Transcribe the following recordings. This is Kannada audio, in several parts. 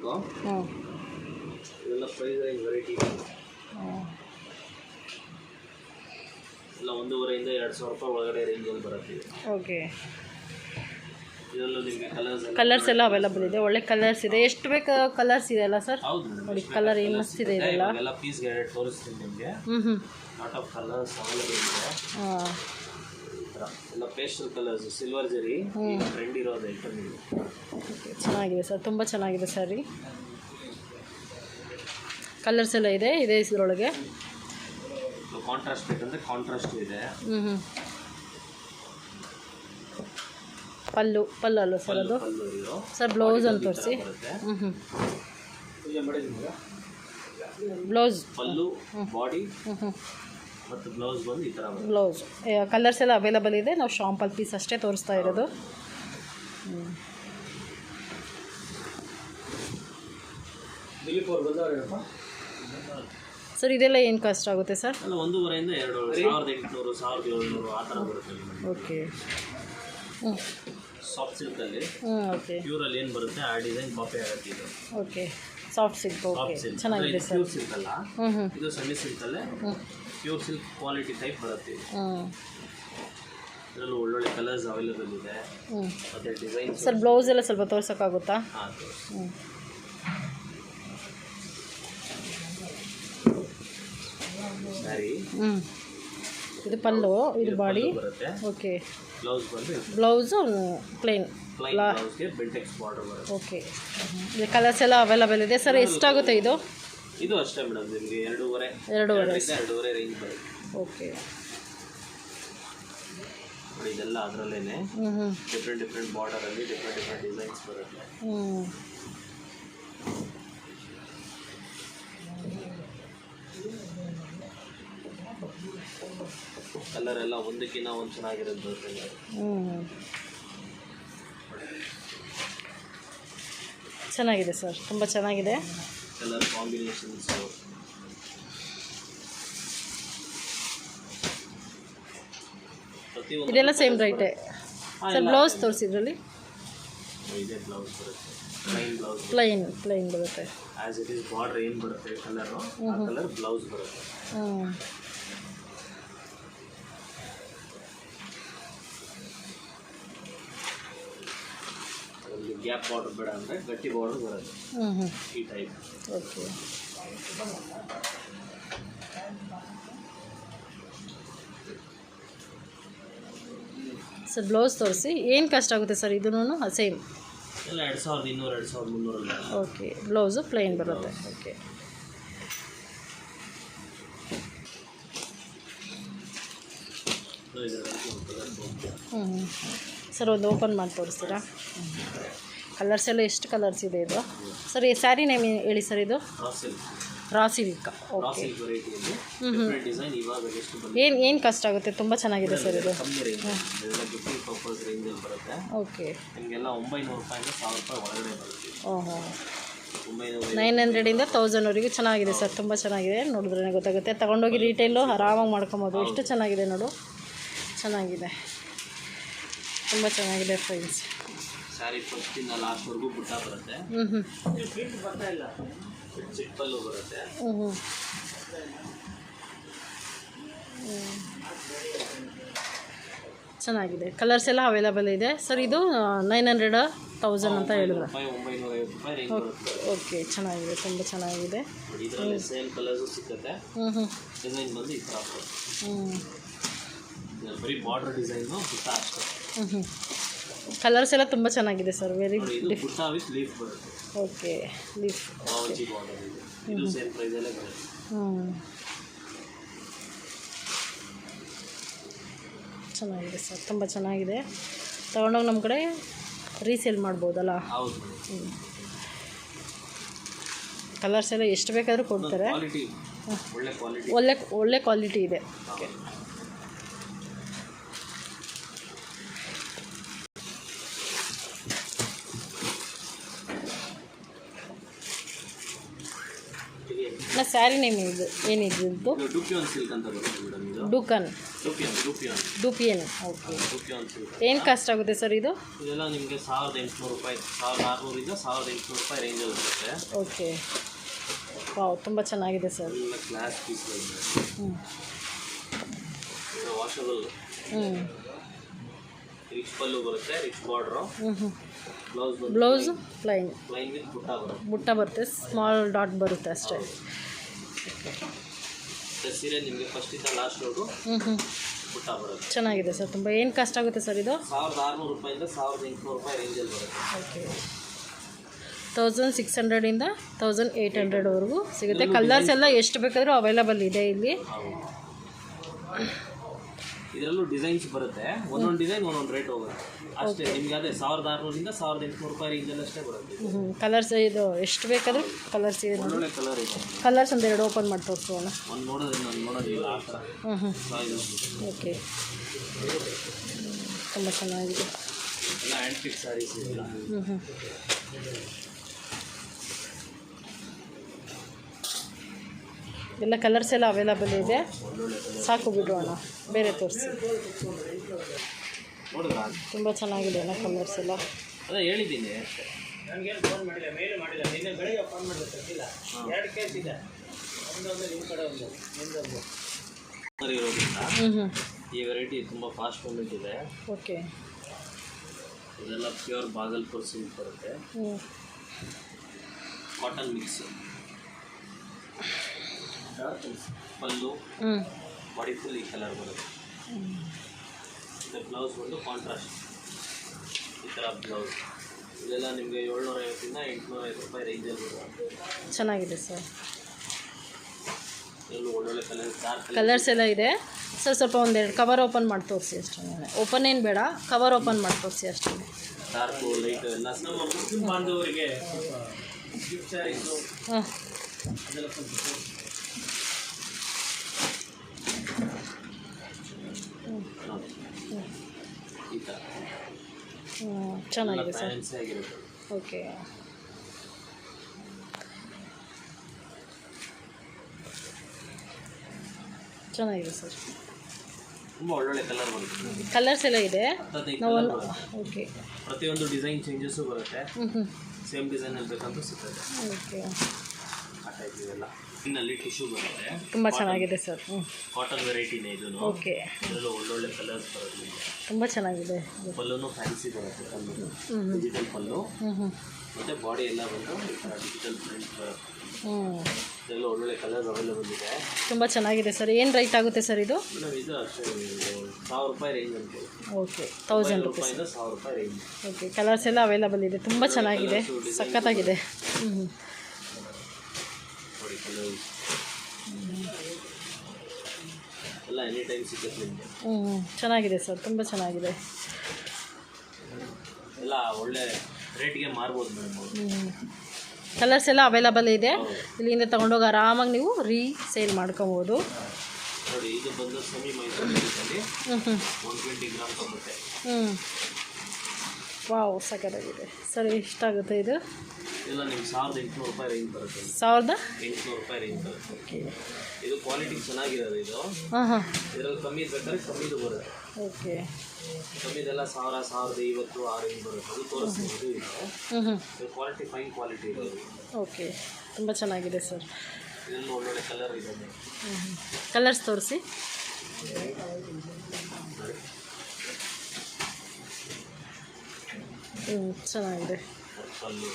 ಸಿಲ್ಕು. ಇದೆಲ್ಲ ಪ್ರೈಸ್ ರೇಂಜ್ ವೆರೈಟಿ ಎಲ್ಲ 1,500 ಇಂದ 2,000 ರೂಪಾಯಿ ಒಳಗಡೆ ರೇಂಜಲ್ಲಿ ಬರುತ್ತೆ. ಓಕೆ. ಇದರಲ್ಲೂ ನಿಮಗೆ ಕಲರ್ಸ್ ಎಲ್ಲ ಅವೈಲಬಲ್ ಇದೆ. ಒಳ್ಳೆ ಕಲರ್ಸ್ ಇದೆ. ಎಷ್ಟು ಬೇಕು ಕಲರ್ಸ್ ಇದೆ ಅಲ್ಲ ಸರ್? ಹೌದು ನೋಡಿ ಕಲರ್ ಏನು ಮಸ್ತಿದೆ ಇದೆಲ್ಲ. ಎಲ್ಲ ಪೀಸ್ಗೆ ತೋರಿಸ್ತೀನಿ ನಿಮಗೆ. ಲಾಟ್ ಆಫ್ ಕಲರ್ಸ್ ಅವೈಲಬಲ್ ಇದೆ. ಎಲ್ಲ ಪೇಸ್ಟಲ್ ಕಲರ್ಸ್, ಸಿಲ್ವರ್ ಜರಿ ಟ್ರೆಂಡ್ ಇರೋದು ಐಟಮ್ ಇದೆ. ಚೆನ್ನಾಗಿದೆ ಸರ್, ತುಂಬ ಚೆನ್ನಾಗಿದೆ ಸ್ಯಾರಿ. ಕಲರ್ಸ್ ಎಲ್ಲ ಇದೆ ಇದರೊಳಗೆ. ಕಾಂಟ್ರಾಸ್ಟ್ ಬೇಕಂದ್ರೆ ಕಾಂಟ್ರಾಸ್ಟ್ ಇದೆ. ಪಲ್ಲು ಅಲ್ಲ ಸರ್ ಅದು? ಸರ್ ಬ್ಲೌಸ್ ಅಂತ ತೋರಿಸಿ. ಬ್ಲೌಸ್ ಪಲ್ಲು ಬಾಡಿ ಮತ್ತು ಬ್ಲೌಸ್ ಬಂದು ಈ ಥರ. ಬ್ಲೌಸ್ ಕಲರ್ಸ್ ಎಲ್ಲ ಅವೈಲಬಲ್ ಇದೆ. ನಾವು ಶಾಂಪಲ್ ಪೀಸ್ ಅಷ್ಟೇ ತೋರಿಸ್ತಾ ಇರೋದು. ಸರ್ ಇದೆಲ್ಲ ಏನು ಕಾಸ್ಟ್ ಆಗುತ್ತೆ ಸರ್? 1,500 ಇಂದ 2,800 1,700 ಆ ಥರ ಬರುತ್ತೆ. ಓಕೆ. ಸಾಫ್ಟ್ ಸಿಲ್ಕಲ್ಲಿ ಓಕೆ. ಪ್ಯೂರಲ್ಲಿ ಏನು ಬರುತ್ತೆ ಆ ಡಿಸೈನ್ ಕಾಪಿ ಆಗುತ್ತೆ ಇದು. ಓಕೆ. Soft silk. ಓಕೆ, ಚೆನ್ನಾಗಿದೆ ಸರ್. ಪ್ಯೂರ್ ಸಿಲ್ಕ್ ಅಲ್ಲ, ಇದು ಸೆಮಿ ಸಿಲ್ಕಲ್ಲೇ ಪ್ಯೂರ್ ಸಿಲ್ಕ್ ಕ್ವಾಲಿಟಿ ಟೈಪ್ ಬರುತ್ತೆ. ಇದರಲ್ಲೂ ಒಳ್ಳೊಳ್ಳೆ ಕಲರ್ಸ್ ಅವೈಲೇಬಲ್ ಇದೆ ಮತ್ತು ಡಿಸೈನ್. ಸರ್ ಬ್ಲೌಸ್ ಎಲ್ಲ ಸ್ವಲ್ಪ ತೋರ್ಸೋಕ್ಕಾಗುತ್ತಾ? ಸ್ಯಾರಿ. ಇದು ಪಲ್ಲು, ಇದು ಬಾಡಿ ಬರುತ್ತೆ. ಓಕೆ. ಬ್ಲೌಸು ಪ್ಲೇನ್ ಬ್ಲೌಸ್ಗೆ ಬೆಲ್ಟೆಕ್ಸ್ ಬಾರ್ಡರ್ ಬರುತ್ತೆ. ಓಕೆ. ಇದು ಕಲರ್ಸ್ ಎಲ್ಲ ಅವೈಲಬಲ್ ಇದೆ. ಸರ್ ಎಷ್ಟಾಗುತ್ತೆ ಇದು? ಇದು ಅಷ್ಟೇ ಮೇಡಮ್, ನಿಮಗೆ 2.5 ರೇಂಜ್ ಬರುತ್ತೆ. ಓಕೆ. ನೋಡಿ ಇದೆಲ್ಲ ಅದರಲ್ಲೇನೆ ಡಿಫ್ರೆಂಟ್ ಬಾರ್ಡರಲ್ಲಿ ಡಿಫ್ರೆಂಟ್ ಡಿಸೈನ್ಸ್ ಬರುತ್ತೆ. ಕಲರ್ ಎಲ್ಲ ಒಂದಕ್ಕಿಂತ ಒಂದು ಚೆನ್ನಾಗಿರೋದು ಬರುತ್ತೆ. ಚೆನ್ನಾಗಿದೆ ಸರ್, ತುಂಬ ಚೆನ್ನಾಗಿದೆ ಕಲರ್ ಕಾಂಬಿನೇಷನ್ಸ್. ಇದೆಲ್ಲ ಸೇಮ್ ರೈಟೇ ಸರ್. ಬ್ಲೌಸ್ ತೋರಿಸಿದ್ರಲ್ಲಿ ಇದೇ ಬ್ಲೌಸ್ ಬರುತ್ತೆ. ಪ್ಲೈನ್ ಬರುತ್ತೆ. ಆಸ್ ಇಟ್ ಈಸ್ ಬಾರ್ಡರ್ ಏನು ಬರುತ್ತೆ ಕಲರು, ಆ ಕಲರ್ ಬ್ಲೌಸ್ ಬರುತ್ತೆ. ಗ್ಯಾಪ್ ಬಾರ್ಡರ್ ಬೇಡ ಅಂದರೆ ಗಟ್ಟಿ ಬಾರ್ಡರ್ ಬರುತ್ತೆ ಈ ಟೈಪ್. ಓಕೆ. ಸರ್ ಬ್ಲೌಸ್ ತೋರಿಸಿ. ಏನು ಕಾಸ್ಟ್ ಆಗುತ್ತೆ ಸರ್ ಇದೂ? ಸೇಮ್ ಎಲ್ಲ 2,200 2,300. ಓಕೆ. ಬ್ಲೌಸು ಪ್ಲೈನ್ ಬರುತ್ತೆ. ಓಕೆ. ಸರ್ ಒಂದು ಓಪನ್ ಮಾಡಿ ತೋರಿಸ್ತೀರಾ? ಕಲರ್ಸ್ ಎಲ್ಲ ಎಷ್ಟು ಕಲರ್ಸ್ ಇದೆ ಇದು? ಸರ್ ಈ ಸ್ಯಾರಿ ನೇಮ್ ಹೇಳಿ ಸರ್. ಇದು ರಾ ಸಿಲ್ಕ್. ಓಕೆ. ಏನು ಕಾಸ್ಟ್ ಆಗುತ್ತೆ? ತುಂಬ ಚೆನ್ನಾಗಿದೆ ಸರ್ ಇದು. ಓಕೆ. ಓಹೋ. 900 ಇಂದ 1000ವರೆಗೂ ಚೆನ್ನಾಗಿದೆ ಸರ್. ತುಂಬ ಚೆನ್ನಾಗಿದೆ, ನೋಡಿದ್ರೆ ಗೊತ್ತಾಗುತ್ತೆ. ತೊಗೊಂಡೋಗಿ ರೀಟೇಲು ಆರಾಮಾಗಿ ಮಾಡ್ಕೊಬೋದು. ಎಷ್ಟು ಚೆನ್ನಾಗಿದೆ ನೋಡು, ಚೆನ್ನಾಗಿದೆ, ತುಂಬ ಚೆನ್ನಾಗಿದೆ ಫ್ರೆಂಡ್ಸ್. ಸ್ಯಾರಿ ಫಸ್ಟಿಂದ ಲಾಸ್ಟ್ವರೆಗೂ ಬುಟ್ಟ ಬರುತ್ತೆ. ಚಿಪ್ಪಲ್ಲು ಬರುತ್ತೆ. ಚೆನ್ನಾಗಿದೆ. ಕಲರ್ಸ್ ಎಲ್ಲ ಅವೈಲಬಲ್ ಇದೆ ಸರ್. ಇದು 900 1000 ಅಂತ ಹೇಳಿದ್ರು. 950 ರೂಪಾಯಿ ರೇಂಜ್ ಬರುತ್ತೆ. ಓಕೆ, ಚೆನ್ನಾಗಿದೆ, ತುಂಬ ಚೆನ್ನಾಗಿದೆ. ಇದರಲ್ಲಿ ಸೇಮ್ ಕಲರ್ಸು ಸಿಗುತ್ತೆ. ಡಿಸೈನ್ ಬಂದು ಈ ಥರ ಬರೀ ಬಾರ್ಡರ್ ಡಿಸೈನು ಬುಟ್ಟ ಅಷ್ಟೇ. ಕಲರ್ಸ್ ಎಲ್ಲ ತುಂಬ ಚೆನ್ನಾಗಿದೆ ಸರ್. ವೆರಿ ಬುಟ್ಟ ವಿತ್ ಲೀಫ್ ಬರುತ್ತೆ. ಓಕೆ. ಲೀಫ್ ಬಾವಜಿ ಬಾರ್ಡರ್ ಇದೆ. ಇದು ಸೇಮ್ ಪ್ರೈಸಲ್ಲೇ ಬರುತ್ತೆ. ಚೆನ್ನಾಗಿದೆ ಸರ್, ತುಂಬ ಚೆನ್ನಾಗಿದೆ. ತೊಗೊಂಡೋಗಿ ನಮ್ಮ ಕಡೆ ರೀಸೇಲ್ ಮಾಡ್ಬೋದಲ್ಲ? ಹೌದು. ಕಲರ್ಸ್ ಎಲ್ಲ ಎಷ್ಟು ಬೇಕಾದರೂ ಕೊಡ್ತಾರೆ. ಒಳ್ಳೆ ಕ್ವಾಲಿಟಿ ಇದೆ. ಓಕೆ. ಸ್ಯಾರಿ ನೇಮ್ ಇದು ಏನಿದ್ದು? ಡುಕ್ಯಾನ್ ಸಿಲ್ಕ್ ಅಂತ ಬರುತ್ತೆ ಮೇಡಮ್. ಇದು ಡುಕನ್. ದುಪಿಯನ್. ಓಕೆ. ಸಿಗುತ್ತೆ. ಏನು ಕಾಸ್ಟ್ ಆಗುತ್ತೆ ಸರ್ ಇದು? ಇದೆಲ್ಲ ನಿಮಗೆ 1800 ರೂಪಾಯಿ, 1600 1800 ರೂಪಾಯಿ ರೇಂಜಲ್ಲಿ ಬರುತ್ತೆ. ಓಕೆ. ವಾವ್, ತುಂಬ ಚೆನ್ನಾಗಿದೆ ಸರ್. ಎಲ್ಲ ಗ್ಲಾಸ್ ಪೀಸ್ಗಳಿದೆ. ಹ್ಞೂ. ಇದು ವಾಷಬಲ್. ರಿಚ್ ಪಲ್ಲು ಬರುತ್ತೆ, rich border. Blouse plain with ಬುಟ್ಟ ಬರುತ್ತೆ, ಸ್ಮಾಲ್ ಡಾಟ್ ಬರುತ್ತೆ ಅಷ್ಟೇ. ಸೀರೆ ನಿಮಗೆ ಫಸ್ಟಿಂದ ಲಾಸ್ಟ್ ರೋಡು ಬುಟ್ಟ ಬರುತ್ತೆ. ಚೆನ್ನಾಗಿದೆ ಸರ್ ತುಂಬ. ಏನು ಕಾಸ್ಟ್ ಆಗುತ್ತೆ ಸರ್ ಇದು? 1600 ರೂಪಾಯಿಂದ 1800 ರೂಪಾಯಿ ರೇಂಜಲ್ಲಿ ಬರುತ್ತೆ. ಓಕೆ. 1600 1800ವರೆಗೂ ಸಿಗುತ್ತೆ. ಕಲರ್ಸ್ ಎಲ್ಲ ಎಷ್ಟು ಬೇಕಾದರೂ ಅವೈಲಬಲ್ ಇದೆ ಇಲ್ಲಿ. ಇದರಲ್ಲೂ ಡಿಸೈನ್ಸ್ ಬರುತ್ತೆ, ಒಂದೊಂದು ಡಿಸೈನ್ ಒಂದೊಂದು ರೇಟ್ ಹೋಗುತ್ತೆ ಅಷ್ಟೇ. ನಿಮಗೆ ಅದೇ 1600 1800 ರೂಪಾಯಿ ರೇಂಜಲ್ಲಿ ಅಷ್ಟೇ ಬರುತ್ತೆ. ಕಲರ್ಸ್ ಇದು ಎಷ್ಟು ಬೇಕಾದರೂ ಕಲರ್ಸ್ ಇದೆ. ಒಳ್ಳೆ ಕಲರ್ ಇದೆ. ಕಲರ್ಸ್ ಒಂದು ಎರಡು ಓಪನ್ ಮಾಡಿ ತೋರಿಸೋಣ. ಒಂದು ನೋಡೋದಿಲ್ಲ ಆ ಥರ. ಓಕೆ. ತುಂಬ ಚೆನ್ನಾಗಿದೆ. ಎಲ್ಲ ಆ್ಯಂಟಿಕ್ ಸ್ಯಾರೀಸ್ ಇದೆಲ್ಲ. ಎಲ್ಲ ಕಲರ್ಸ್ ಎಲ್ಲ ಅವೈಲಬಲ್ ಇದೆ. ಸಾಕು ಬಿಡೋಣ, ಬೇರೆ ತೋರಿಸಿ. ತುಂಬ ಚೆನ್ನಾಗಿದೆ ಅಲ್ಲ ಕಲರ್ಸ್ ಎಲ್ಲ. ಅದೇ ಹೇಳಿದ್ದೀನಿ, ನನಗೇನು ಫೋನ್ ಮಾಡಿಲ್ಲ, ಮೇಲ್ ಮಾಡಿಲ್ಲ. ನಿನ್ನೆ ಬೆಳಿಗ್ಗೆ ಫೋನ್ ಮಾಡಿಲ್ಲ, ಸಿಕ್ಕಿಲ್ಲ. 2 ಕೇಸ್ ಇದೆ, ಒಂದೊಂದು ನಿಮ್ಮ ಕಡೆ ಒಂದು ಇರೋದ್ರಿಂದ ಈ ವೆರೈಟಿ ತುಂಬ ಫಾಸ್ಟ್ ಮೂಮೆಂಟ್ ಇದೆ. ಓಕೆ. ಇದೆಲ್ಲ ಪ್ಯೂರ್ ಬಾಗಲ್ಪುರ್ ಸಿಲ್ಕ್ ಬರುತ್ತೆ, ಕಾಟನ್ ಮಿಕ್ಸ್. ಪಲ್ಲು ಬಾಡಿ ಫುಲ್ ಈ ಕಲರ್ ಬರುತ್ತೆ. ಮತ್ತು ಬ್ಲೌಸ್ ಬಂದು ಕಾಂಟ್ರಾಸ್ಟ್ ಈ ಥರ ಬ್ಲೌಸ್. ಇದೆಲ್ಲ ನಿಮಗೆ 750 850 ರೂಪಾಯಿ ರೇಂಜಲ್ಲಿ ಬರುತ್ತೆ. ಚೆನ್ನಾಗಿದೆ ಸರ್. ಎಲ್ಲೂ ಒಳ್ಳೊಳ್ಳೆ ಕಲರ್ಸ್ ಎಲ್ಲ ಇದೆ ಸರ್. ಸ್ವಲ್ಪ ಒಂದೆರಡು ಕವರ್ ಓಪನ್ ಮಾಡಿ ತೋರಿಸಿ ಅಷ್ಟೇ. ಓಪನ್ ಏನು ಬೇಡ, ಕವರ್ ಓಪನ್ ಮಾಡಿ ತೋರಿಸಿ ಅಷ್ಟೇ. ಡಾರ್ಕು ಲೈಟು ಎಲ್ಲ ಬಾಂಧವರಿಗೆ ಗಿಫ್ಟ್ ಸ್ಯಾರೀಸು ಅದೆಲ್ಲ ಈ ಥರ ಚೆನ್ನಾಗಿದೆ ಸರ್. ಫ್ಯಾನ್ಸಿ ಆಗಿರುತ್ತೆ. ಓಕೆ. ಚೆನ್ನಾಗಿದೆ ಸರ್. ತುಂಬ ಒಳ್ಳೊಳ್ಳೆ ಕಲರ್ ಬರುತ್ತೆ. ಕಲರ್ಸ್ ಎಲ್ಲ ಇದೆ. ಓಕೆ. ಪ್ರತಿಯೊಂದು ಡಿಸೈನ್ ಚೇಂಜಸ್ಸು ಬರುತ್ತೆ. ಸೇಮ್ ಡಿಸೈನಲ್ಲಿ ಬೇಕಂತೂ ಸಿಗುತ್ತೆ. ಓಕೆ. ಆ ಟೈಪ್ ಇವೆಲ್ಲ ಇನ್ನಲ್ಲಿ ಟಿಶ್ಯೂ ಬರುತ್ತೆ. ತುಂಬ ಚೆನ್ನಾಗಿದೆ ಸರ್. ಕಾಟನ್ ವೆರೈಟಿನೇ ಇದು. ಓಕೆ. ಇದರಲ್ಲೂ ಒಳ್ಳೊಳ್ಳೆ ಕಲರ್ಸ್ ಬರುತ್ತೆ. ತುಂಬ ಚೆನ್ನಾಗಿದೆ. ಪಲ್ಲುನು ಫ್ಯಾನ್ಸಿ ಬರುತ್ತೆ. ಪಲ್ಲು ಡಿಜಿಟಲ್ ಪಲ್ಲು ಮತ್ತು ಬಾಡಿ ಎಲ್ಲ ಬಂದು ಈ ಥರ ಡಿಜಿಟಲ್ ಪ್ರಿಂಟ್ ಬರುತ್ತೆ. ಇದೆಲ್ಲ ಒಳ್ಳೊಳ್ಳೆ ಕಲರ್ಸ್ ಅವೈಲೇಬಲ್ ಇದೆ. ತುಂಬ ಚೆನ್ನಾಗಿದೆ ಸರ್. ಏನು ರೈಟ್ ಆಗುತ್ತೆ ಸರ್ ಇದು? ಇದು ಅಷ್ಟೇ 1000 ರೂಪಾಯಿ ರೇಂಜ್ ಅಂತ. ಓಕೆ. 1000 ರೂಪಾಯಿಂದ 1000 ರೂಪಾಯಿ ರೇಂಜ್. ಓಕೆ. ಕಲರ್ಸ್ ಎಲ್ಲ ಅವೈಲಬಲ್ ಇದೆ. ತುಂಬ ಚೆನ್ನಾಗಿದೆ, ಸಖತ್ತಾಗಿದೆ. ನೋಡಿ ಕಲರ್ ಎಲ್ಲ ಎನಿ ಟೈಮ್ ಸಿಗುತ್ತೆ ನಿಮಗೆ. ಚೆನ್ನಾಗಿದೆ ಸರ್, ತುಂಬ ಚೆನ್ನಾಗಿದೆ. ಎಲ್ಲ ಒಳ್ಳೆ ರೇಟ್ಗೆ ಮಾರ್ಬೋದು ಮೇಡಮ್. ಕಲರ್ಸ್ ಎಲ್ಲ ಅವೈಲಬಲ್ ಇದೆ. ಇಲ್ಲಿಂದ ತೊಗೊಂಡೋಗಿ ಆರಾಮಾಗಿ ನೀವು ಸೇಲ್ ಮಾಡ್ಕೊಬೋದು. ನೋಡಿ ಇದು ಬಂದು ಸೆಮಿ ಮೈಸೂರು ಸಿಲ್ಕಲ್ಲಿ 120 ಗ್ರಾಮ್ ಬರುತ್ತೆ. ವಾವ್, ಸಖತ್ತಾಗಿದೆ ಸರ್. ಎಷ್ಟಾಗುತ್ತೆ ಇದು? ಇಲ್ಲ ನಿಮ್ಗೆ 1800 ರೂಪಾಯಿ ರೇಂಜ್ ಬರುತ್ತೆ. 1800 ರೂಪಾಯಿ ರೇಂಜ್ ಬರುತ್ತೆ. ಓಕೆ. ಇದು ಕ್ವಾಲಿಟಿ ಚೆನ್ನಾಗಿರೋದು ಇದು. ಇದರಲ್ಲಿ ಕಮ್ಮಿ ಬೇಕಾದ್ರೆ ಕಮ್ಮಿದು ಬರುತ್ತೆ. ಓಕೆ. ಕಮ್ಮಿದೆಲ್ಲ 1000 1050 ಆ ರೇಂಜ್ ಬರುತ್ತೆ. ಅದು ತೋರಿಸ್ಬೋದು. ಇದು ಕ್ವಾಲಿಟಿ ಫೈನ್ ಕ್ವಾಲಿಟಿ ಇರೋದು. ಓಕೆ. ತುಂಬ ಚೆನ್ನಾಗಿದೆ ಸರ್. ಇದನ್ನು ಒಳ್ಳೊಳ್ಳೆ ಕಲರ್ ಇದೆ. ಕಲರ್ಸ್ ತೋರಿಸಿ. ಚೆನ್ನಾಗಿದೆ. ಪಲ್ಲು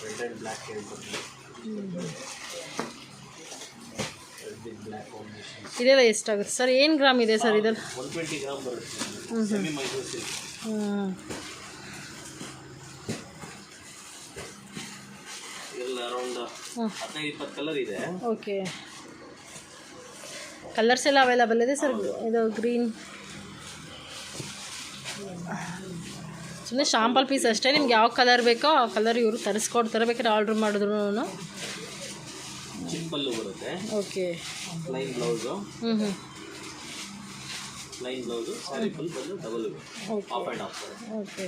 ರೆಡ್ ಆ್ಯಂಡ್ ಬ್ಲ್ಯಾಕ್ ಹೇಳ್ಕೊಡ್ತೀನಿ. Red black combination. ಇದೆಲ್ಲ ಎಷ್ಟಾಗುತ್ತೆ ಸರ್? ಏನು ಗ್ರಾಮ್ ಇದೆ ಸರ್ ಇದರಲ್ಲಿ? 120 ಗ್ರಾಮ್ ಬರುತ್ತೆ. Semi Mysuru silk. ಇದೆಲ್ಲ ಅರೌಂಡ್ 15-20 ಕಲರ್ ಇದೆ. ಓಕೆ. ಕಲರ್ಸ್ ಎಲ್ಲ ಅವೈಲಬಲ್ ಇದೆ ಸರ್. ಇದು ಗ್ರೀನ್ ಸುಮ್ಮನೆ ಶಾಂಪಲ್ ಪೀಸ್ ಅಷ್ಟೇ. ನಿಮ್ಗೆ ಯಾವ ಕಲರ್ ಬೇಕೋ ಆ ಕಲರ್ ಇವರು ತರಿಸ್ಕೊಡ್ತಾರೆ. ಬೇಕಾದ್ರೆ ಆರ್ಡ್ರ್ ಮಾಡಿದ್ರು. ಚಿಪ್ಪಲ್ಲು ಬರುತ್ತೆ. Okay. Plain blouse. Plain blouse, sari full ಬಂದು double half and half. Okay.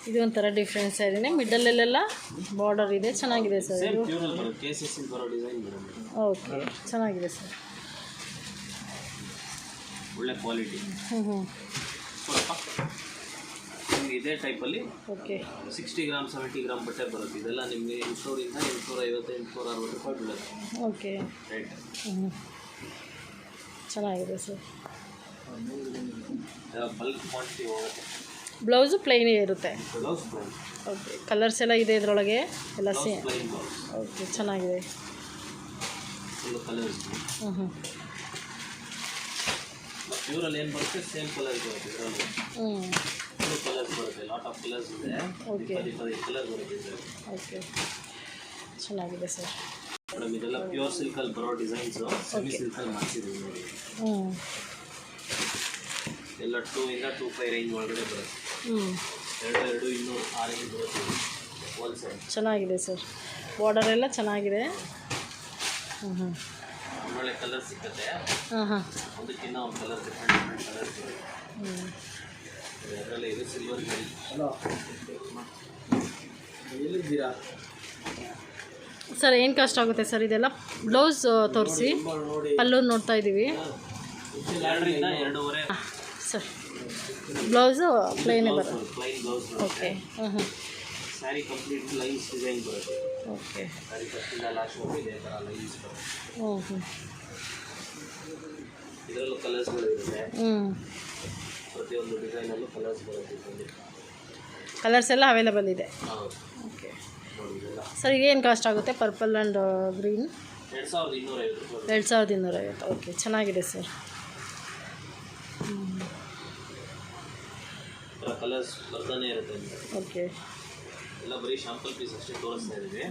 ಇದು ಒಂಥರ ಡಿಫ್ರೆಂಟ್ ಸ್ಯಾರಿನೇ, ಮಿಡಲಲ್ಲೆಲ್ಲ ಬಾರ್ಡರ್ ಇದೆ, ಚೆನ್ನಾಗಿದೆ ಸರ್ ಸೇಮ್ ಇದು. ಪ್ಯೂರಲ್ಲಿ ಬರುತ್ತೆ, ಕೇಸಸ್ ಬರೋ ಡಿಸೈನ್ ಬರುತ್ತೆ. ಓಕೆ, ಚೆನ್ನಾಗಿದೆ ಸರ್. ಒಳ್ಳೆ ಕ್ವಾಲಿಟಿ. ಸ್ವಲ್ಪ ನಿಮಗೆ ಇದೇ ಟೈಪಲ್ಲಿ ಓಕೆ 60 ಗ್ರಾಮ್ 70 ಗ್ರಾಮ್ ಬಟ್ಟೆ ಬರುತ್ತೆ. ಇದೆಲ್ಲ ನಿಮಗೆ 800 850 860 ರೂಪಾಯಿ ಬೀಳುತ್ತೆ ಓಕೆ. ರೇಟ್. ಚೆನ್ನಾಗಿದೆ ಸರ್. ಬಲ್ಕ್ ಕ್ವಾಂಟಿಟಿ ಹೋಗುತ್ತೆ. ಬ್ಲೌಸು ಪ್ಲೈನೇ ಇರುತ್ತೆ. Blouse plain. ಓಕೆ, ಕಲರ್ಸ್ ಎಲ್ಲ ಇದೆ ಇದರೊಳಗೆ ಎಲ್ಲ ಸೇಮ್. Plain blouse. ಓಕೆ, ಚೆನ್ನಾಗಿದೆ. Full colours. ಪ್ಯೂರಲ್ಲಿ ಏನು ಬರುತ್ತೆ ಸೇಮ್ ಕಲರ್ ಬರುತ್ತೆ ಇದರಲ್ಲಿ. ಫುಲ್ ಕಲರ್ಸ್ ಬರುತ್ತೆ, ಲಾಟ್ ಆಫ್ ಕಲರ್ಸ್ ಇದೆ. ಓಕೆ 25 ಕಲರ್ ಬರುತ್ತೆ ಇದರಲ್ಲಿ. ಓಕೆ, ಚೆನ್ನಾಗಿದೆ ಸರ್. ಮೇಡಮ್ ಇದೆಲ್ಲ ಪ್ಯೂರ್ ಸಿಲ್ಕಲ್ಲಿ ಬರೋ ಡಿಸೈನ್ಸು ಸೆಮಿ ಸಿಲ್ಕಲ್ಲಿ ಮಾಡಿಸಿದ್ದೀವಿ ನೋಡಿ. ಎಲ್ಲ 2 ಇಂದ 25 ರೇಂಜ್ ಒಳಗಡೆ ಬರುತ್ತೆ. 200 200 ಆ ರೇಂಜ್ ಬರುತ್ತೆ ಹೋಲ್ಸೇಲ್. ಚೆನ್ನಾಗಿದೆ ಸರ್, ಬಾರ್ಡರ್ ಎಲ್ಲ ಚೆನ್ನಾಗಿದೆ. ಒಳ್ಳೆ ಕಲರ್ ಸಿಗುತ್ತೆ. ಒಂದಕ್ಕಿಂತ ಒಂದು ಕಲರ್ ಡಿಫ್ರೆಂಟ್ ಕಲರ್ಸ್ ಬರುತ್ತೆ. ಅದರಲ್ಲಿ ಇದು ಸಿಲ್ವರ್ ಗಡಿ. ಎಲ್ಲಿದ್ದೀರಾ ಸರ್? ಏನು ಕಾಸ್ಟ್ ಆಗುತ್ತೆ ಸರ್ ಇದೆಲ್ಲ? ಬ್ಲೌಸ್ ತೋರಿಸಿ, ಪಲ್ಲು ನೋಡ್ತಾ ಇದ್ದೀವಿ 2 ಇಂದ 2.5 ಸರ್. ಬ್ಲೌಸು ಪ್ಲೈನೇ ಬರುತ್ತೆ. Plain blouse okay. Sari complete lines design ಬರುತ್ತೆ. ಓಕೆ. ಸ್ಯಾರಿ ಕಟ್ಟಿಂದ ಲಾಸ್ಟ್ ಹೋಗಿ ಇದೇ ಥರ ಲೈನ್ಸ್ ಬರುತ್ತೆ. ಇದರಲ್ಲೂ ಕಲರ್ಸ್ಗಳು ಇರುತ್ತೆ. ಪ್ರತಿಯೊಂದು ಡಿಸೈನಲ್ಲೂ ಕಲರ್ಸ್ ಬರುತ್ತೆ ಇದರಲ್ಲಿ. ಕಲರ್ಸ್ ಎಲ್ಲ ಅವೈಲೇಬಲ್ ಇದೆ. ಹೌದು. ಓಕೆ ನೋಡಿ ಇದೆಲ್ಲ ಸರ್, ಈಗ ಏನು ಕಾಸ್ಟ್ ಆಗುತ್ತೆ? ಪರ್ಪಲ್ ಆ್ಯಂಡ್ ಗ್ರೀನ್ 2250 ರೂಪಾಯಿ. 2250. ಓಕೆ, ಚೆನ್ನಾಗಿದೆ ಸರ್. ಕಲರ್ಸ್ ಬರ್ತಾನೆ ಇರುತ್ತೆ. ಓಕೆ. ಎಲ್ಲ ಬರೀ ಶಾಂಪಲ್ ಪೀಸ್ ಅಷ್ಟೇ ತೋರಿಸ್ತಾ ಇದ್ದೀವಿ.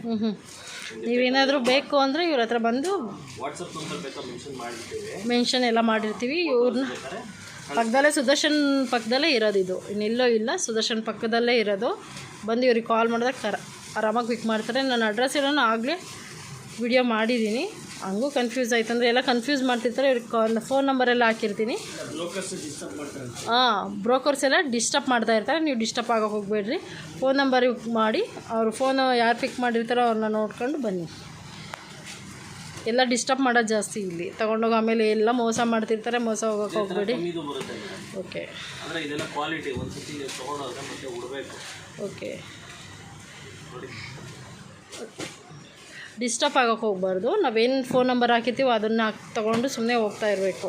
ನೀವೇನಾದರೂ ಬೇಕು ಅಂದರೆ ಇವ್ರ ಹತ್ರ ಬಂದು ವಾಟ್ಸಪ್ ನಂಬರ್ ಬೇಕಾ ಮೆನ್ಷನ್ ಮಾಡಿರ್ತೀವಿ. ಮೆನ್ಷನ್ ಎಲ್ಲ ಮಾಡಿರ್ತೀವಿ. ಇವ್ರನ್ನ ಪಕ್ಕದಲ್ಲೇ ಸುದರ್ಶನ್ ಪಕ್ಕದಲ್ಲೇ ಇರೋದು, ಇದು ಇನ್ನೆಲ್ಲೋ ಇಲ್ಲ, ಸುದರ್ಶನ್ ಪಕ್ಕದಲ್ಲೇ ಇರೋದು. ಬಂದು ಇವ್ರಿಗೆ ಕಾಲ್ ಮಾಡಿದಾಗ ಆರಾಮಾಗಿ ಪಿಕ್ ಮಾಡ್ತಾರೆ. ನನ್ನ ಅಡ್ರೆಸ್ ಎಲ್ಲ ಆಗಲೇ ವಿಡಿಯೋ ಮಾಡಿದ್ದೀನಿ. ಹಂಗೂ ಕನ್ಫ್ಯೂಸ್ ಆಯ್ತು ಅಂದರೆ ಎಲ್ಲ ಕನ್ಫ್ಯೂಸ್ ಮಾಡ್ತಿರ್ತಾರೆ. ಇವ್ರಿಗೆ ಫೋನ್ ನಂಬರೆಲ್ಲ ಹಾಕಿರ್ತೀನಿ. ಬ್ರೋಕರ್ಸ್ ಎಲ್ಲ ಡಿಸ್ಟರ್ಬ್ ಮಾಡ್ತಾ ಇರ್ತಾರೆ. ನೀವು ಡಿಸ್ಟರ್ಬ್ ಆಗೋಕೆ ಹೋಗಬೇಡ್ರಿ. ಫೋನ್ ನಂಬರ್ ಮಾಡಿ, ಅವ್ರ ಫೋನು ಯಾರು ಪಿಕ್ ಮಾಡಿರ್ತಾರೋ ಅವ್ರನ್ನ ನೋಡ್ಕೊಂಡು ಬನ್ನಿ. ಎಲ್ಲ ಡಿಸ್ಟರ್ಬ್ ಮಾಡೋದು ಜಾಸ್ತಿ ಇಲ್ಲಿ ತೊಗೊಂಡೋಗಿ ಆಮೇಲೆ ಎಲ್ಲ ಮೋಸ ಮಾಡ್ತಿರ್ತಾರೆ. ಮೋಸ ಹೋಗೋಕೆ ಹೋಗಬೇಡಿ. ಓಕೆ. ಅಂದರೆ ಇದೆಲ್ಲ ಕ್ವಾಲಿಟಿ ಒಂದು ಸತಿ ನೀವು ತೊಗೊಂಡೋದ್ರೆ ಮತ್ತೆ ಉಡಬೇಕು. ಓಕೆ. ಡಿಸ್ಟರ್ಬ್ ಆಗೋಕ್ಕೆ ಹೋಗಬಾರ್ದು. ನಾವೇನು ಫೋನ್ ನಂಬರ್ ಹಾಕಿರ್ತೀವೋ ಅದನ್ನು ತೊಗೊಂಡು ಸುಮ್ಮನೆ ಹೋಗ್ತಾ ಇರಬೇಕು.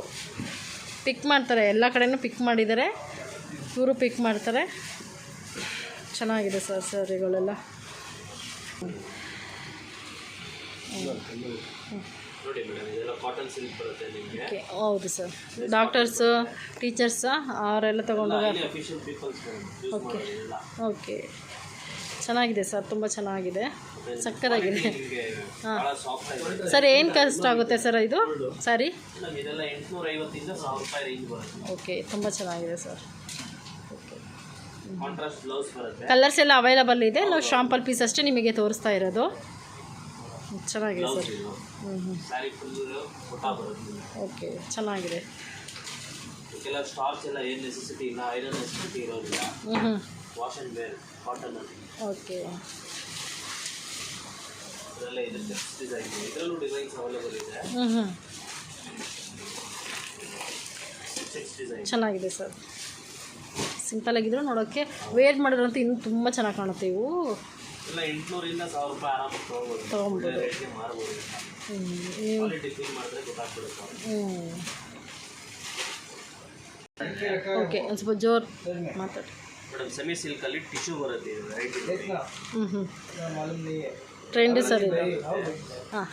ಪಿಕ್ ಮಾಡ್ತಾರೆ, ಎಲ್ಲ ಕಡೆಯೂ ಪಿಕ್ ಮಾಡಿದ್ದಾರೆ. ಇವರು ಪಿಕ್ ಮಾಡ್ತಾರೆ. ಚೆನ್ನಾಗಿದೆ ಸರ್ ಸ್ಯಾರಿಗಳೆಲ್ಲ. ನೋಡಿ ಮೇಡಮ್ ಇದೆಲ್ಲ ಕಾಟನ್ ಸಿಲ್ಕ್ ಬರುತ್ತೆ ನಿಮಗೆ. ಓಕೆ, ಹೌದು ಸರ್. ಡಾಕ್ಟರ್ಸು, ಟೀಚರ್ಸ ಅವರೆಲ್ಲ ತೊಗೊಂಡೋಗ. Official peoples okay. ಓಕೆ, ಚೆನ್ನಾಗಿದೆ ಸರ್, ತುಂಬ ಚೆನ್ನಾಗಿದೆ, ಸಕ್ಕತ್ತಾಗಿದೆ. ಹಾಂ ಸರ್, ಏನು ಕಾಸ್ಟ್ ಆಗುತ್ತೆ ಸರ್ ಇದು ಸ್ಯಾರಿ? ಇದೆಲ್ಲ 850 ಇಂದ 1000 ರೂಪಾಯಿ ರೇಂಜ್ ಬರುತ್ತೆ. ಓಕೆ, ತುಂಬ ಚೆನ್ನಾಗಿದೆ ಸರ್. ಓಕೆ. ಕಾಂಟ್ರಾಸ್ಟ್ ಬ್ಲೌಸ್ ಬರುತ್ತೆ. ಕಲರ್ಸ್ ಎಲ್ಲ ಅವೈಲಬಲ್ ಇದೆ. ನಾವು ಶಾಂಪಲ್ ಪೀಸ್ ಅಷ್ಟೇ ನಿಮಗೆ ತೋರಿಸ್ತಾ ಇರೋದು. ಚೆನ್ನಾಗಿದೆ ಸರ್. ಸ್ಯಾರಿ ಫುಲ್ ಫೋಟೋ ಬರುತ್ತೆ. ಓಕೆ, ಚೆನ್ನಾಗಿದೆ. ಕೆಲವು ಸ್ಟಾರ್ಚ್ ಎಲ್ಲ ಏನು ನೆಸೆಸಿಟಿ ಇಲ್ಲ, ಐರನ್ ನೆಸೆಸಿಟಿ ಇರೋದಿಲ್ಲ. ವಾಶ್ ಆ್ಯಂಡ್ ವೇರ್ ಕಾಟನ್ ಅಲ್ಲಿ. ಓಕೆ. ಇದೆಲ್ಲ ಇದೆ ಡಿಸೈನ್. ಇದರಲ್ಲೂ ಡಿಸೈನ್ಸ್ ಅವೈಲೇಬಲ್ ಇದೆ. ಚೆನ್ನಾಗಿದೆ ಸರ್. ಸಿಂಪಲ್ ಆಗಿದ್ರು ನೋಡೋಕ್ಕೆ, ವೇರ್ ಮಾಡಿದ್ರಂತೂ ಇನ್ನೂ ತುಂಬ ಚೆನ್ನಾಗಿ ಕಾಣುತ್ತೆ. ಇವು ಎಲ್ಲ 800 ಇಂದ 1000 ರೂಪಾಯಿ ಆರಾಮಾಗಿ ತೊಗೊಬೋದು. ರೇಟ್ಗೆ ಮಾರ್ಬೋದು. ಕ್ವಾಲಿಟಿ ಫೀಲ್ ಮಾಡಿದ್ರೆ ಗೊತ್ತಾಗ್ಬಿಡುತ್ತೆ. ಓಕೆ, ಒಂದು ಸ್ವಲ್ಪ ಜೋರು ಮಾತಾಡಿ ಮೇಡಮ್. ಸೆಮಿ ಸಿಲ್ಕಲ್ಲಿ ಟಿಶ್ಯೂ ಬರುತ್ತೆ. ಇದು ವೆರೈಟಿ. ಟ್ರೆಂಡ್ ಸರ್ ಇದು. ಹಾಂ,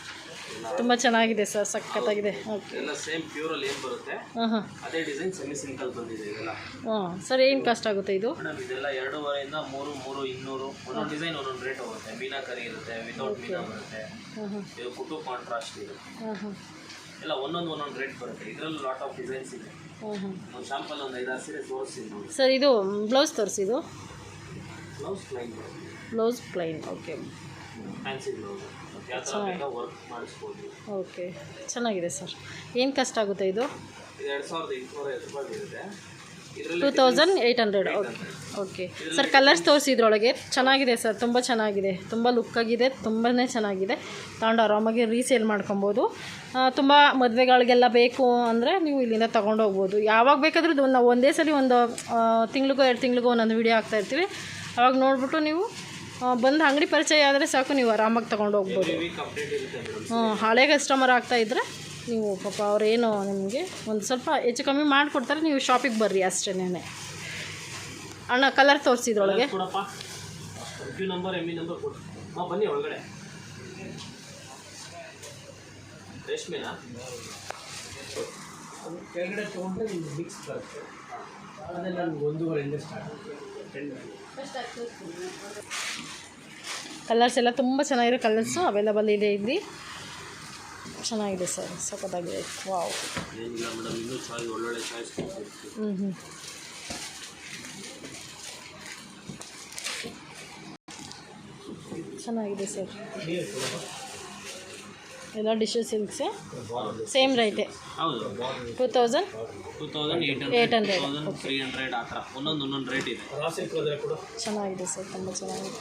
ತುಂಬ ಚೆನ್ನಾಗಿದೆ ಸರ್, ಸಖತ್ತಾಗಿದೆ. ಓಕೆ. ಎಲ್ಲ ಸೇಮ್ ಪ್ಯೂರಲ್ಲಿ ಏನು ಬರುತ್ತೆ ಅದೇ ಡಿಸೈನ್ ಸೆಮಿ ಸಿಲ್ಕಲ್ಲಿ ಬಂದಿದೆ ಇದೆಲ್ಲ. ಸರ್, ಏನು ಕಾಸ್ಟ್ ಆಗುತ್ತೆ ಇದು? ಮೇಡಮ್ ಇದೆಲ್ಲ 2.5 ಇಂದ 3 200 ಒಂದೊಂದು ಡಿಸೈನ್ ಒಂದೊಂದು ರೇಟ್ ಹೋಗುತ್ತೆ. ಮೀನಾಕರಿ ಇರುತ್ತೆ, ವಿತೌಟ್ ಮೀನಾ ಬರುತ್ತೆ. ಇದು ಕುಟು ಕಾಂಟ್ರಾಸ್ಟ್ ಇದೆ. ಎಲ್ಲ ಒಂದೊಂದು ರೇಟ್ ಬರುತ್ತೆ. ಇದರಲ್ಲೂ ಲಾಟ್ ಆಫ್ ಡಿಸೈನ್ಸ್ ಇದೆ. ಒಂದು ಶಾಂಪಲ್ ಒಂದು 5-6 ಸೀರೆ ತೋರಿಸ್ತೀನಿ ನೋಡಿ ಸರ್. ಇದು ಬ್ಲೌಸ್ ತೋರಿಸಿ. ಇದು blouse plain. Blouse plain. Okay. Fancy blouse ಯಾವ ಥರ ಬೇಕಾ ವರ್ಕ್ ಮಾಡಿಸ್ಬೋದು. ಓಕೆ, ಚೆನ್ನಾಗಿದೆ ಸರ್. ಏನು ಕಾಸ್ಟ್ ಆಗುತ್ತೆ ಇದು? 2850 ರೂಪಾಯಿ ಬೀಳುತ್ತೆ. ಇದರಲ್ಲಿ 2800. ಓಕೆ ಓಕೆ ಸರ್, ಕಲರ್ಸ್ ತೋರಿಸಿ ಇದ್ರೊಳಗೆ. ಚೆನ್ನಾಗಿದೆ ಸರ್, ತುಂಬ ಚೆನ್ನಾಗಿದೆ, ತುಂಬ ಲುಕ್ಕಾಗಿದೆ, ತುಂಬಾ ಚೆನ್ನಾಗಿದೆ. ತಗೊಂಡು ಆರಾಮಾಗಿ ರೀಸೇಲ್ ಮಾಡ್ಕೊಬೋದು. ತುಂಬ ಮದುವೆಗಳಿಗೆಲ್ಲ ಬೇಕು ಅಂದರೆ ನೀವು ಇಲ್ಲಿಂದ ತೊಗೊಂಡು ಹೋಗ್ಬೋದು. ಯಾವಾಗ ಬೇಕಾದರೂ ನಾವು ಒಂದೇ ಸಲ ಒಂದು ತಿಂಗಳಿಗೋ 2 ತಿಂಗಳಿಗೋ ಒಂದೊಂದು ವೀಡಿಯೋ ಹಾಕ್ತಾಯಿರ್ತೀವಿ. ಅವಾಗ ನೋಡಿಬಿಟ್ಟು ನೀವು ಬಂದು ಅಂಗಡಿ ಪರಿಚಯ ಆದರೆ ಸಾಕು, ನೀವು ಆರಾಮಾಗಿ ತೊಗೊಂಡು ಹೋಗ್ಬೋದು. ಅಪ್ಡೇಟ್ ಇರುತ್ತೆ ಮೇಡಮ್. ಹಳೆ ಕಸ್ಟಮರ್ ಆಗ್ತಾಯಿದ್ರೆ ನೀವು ಪಾಪ ಅವ್ರೇನು ನಿಮಗೆ ಒಂದು ಸ್ವಲ್ಪ ಹೆಚ್ಚು ಕಮ್ಮಿ ಮಾಡಿಕೊಡ್ತಾರೆ. ನೀವು ಶಾಪಿಗೆ ಬರ್ರಿ ಅಷ್ಟೇನೆ. ಅಣ್ಣ ಕಲರ್ ತೋರಿಸಿದ್ರೊಳಗೆ ಕೊಡಪ್ಪ, ಕ್ಯೂ ನಂಬರ್ ME ನಂಬರ್ ಕೊಡು. ಬನ್ನಿ ಒಳಗಡೆ. ರೇಷ್ಮೆನಾ ಕೆಳಗಡೆ ತೊಗೊಂಡ್ರೆ ನಿಮ್ಗೆ ಮಿಕ್ಸ್ ಬರುತ್ತೆ. ಅದೆಲ್ಲ ನಿಮ್ಗೆ 1.5 ಸ್ಟಾರ್ಟ್. ಕಲರ್ಸ್ ಎಲ್ಲ ತುಂಬ ಚೆನ್ನಾಗಿರೋ ಕಲರ್ಸು ಅವೈಲಬಲ್ ಇದೆ ಇಲ್ಲಿ. ಚೆನ್ನಾಗಿದೆ ಸರ್, ಸಖತ್ತಾಗಿದೆ. ವಾವ್. ಏನಿಲ್ಲ ಮೇಡಮ್, ಇನ್ನೂ ಚಾಯ್ಸ್ ಒಳ್ಳೊಳ್ಳೆ ಚಾಯ್ಸ್ ಹ್ಞೂ ಚೆನ್ನಾಗಿದೆ ಸರ್. ಎಲ್ಲ ಡಿಶಸ್ ಸಿಲ್ಕ್ಸೆ ಸೇಮ್ ರೈಟೇ. ಹೌದು, 2800 300 ಆ ಥರ ಒಂದೊಂದು ರೇಟ್ ಇದೆ. ಚೆನ್ನಾಗಿದೆ ಸರ್, ತುಂಬ ಚೆನ್ನಾಗಿದೆ.